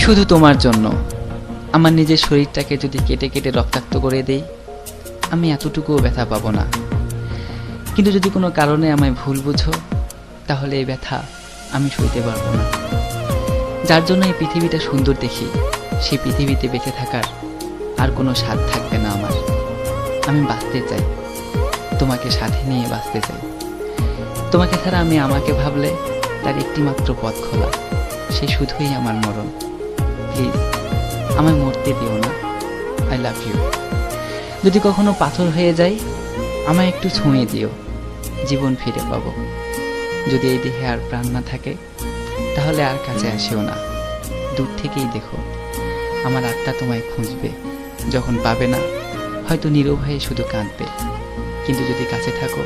শুধু তোমার জন্য আমার নিজের শরীরটাকে যদি কেটে কেটে রক্তাক্ত করে দেই, আমি এতটুকুও ব্যথা পাবো না। কিন্তু যদি কোনো কারণে আমায় ভুল বুঝো, তাহলে এই ব্যথা আমি সইতে পারবো না। যার জন্য এই পৃথিবীটা সুন্দর দেখি, সেই পৃথিবীতে বেঁচে থাকার আর কোনো স্বাদ থাকবে না আমার। আমি বাঁচতে চাই, তোমাকে সাথে নিয়ে বাঁচতে চাই। তোমাকে ছাড়া আমি আমাকে ভাবলে তার একটিমাত্র পথ খোলা, সে শুধুই আমার মরণ। প্লিজ আমায় মরতে দিও না। I love you. যদি কখনো পাথর হয়ে যাই, আমায় একটু ছুঁয়ে দিও, জীবন ফিরে পাবো। যদি এই দেহে আর প্রাণ না থাকে, তাহলে আর কাছে আসিও না, দূর থেকেই দেখো। আমার আত্মা তোমায় খুঁজবে, যখন পাবে না হয়তো নীরব হয়ে শুধু কাঁদবে। কিন্তু যদি কাছে থাকো,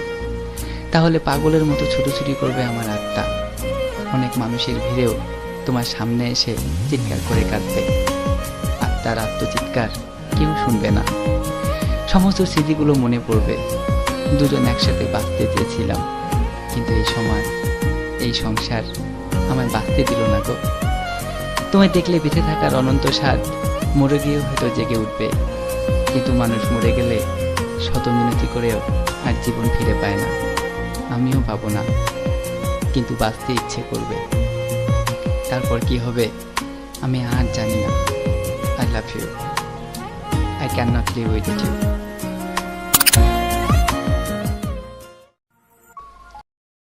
তাহলে পাগলের মতো ছুটোছুটি করবে আমার আত্মা। অনেক মানুষের ভিড়েও তোমার সামনে এসে চিৎকার করে কাঁদবে। আত্মার আত্মচিৎকার কেউ শুনবে না। সমস্ত স্মৃতিগুলো মনে পড়বে। দুজন একসাথে বাঁচতে চেয়েছিলাম, কিন্তু এই সময় এই সংসার আমায় বাঁচতে দিল না গো। তোমায় দেখলে বেঁচে থাকার অনন্ত স্বাদ মরে গিয়েও হয়তো জেগে উঠবে। কিন্তু মানুষ মরে গেলে শত মিনতি করেও আর জীবন ফিরে পায় না। আমিও পাবো না, কিন্তু বাঁচতে ইচ্ছে করবে। তারপর কি হবে আমি আর জানি না। I love you. I cannot live without you.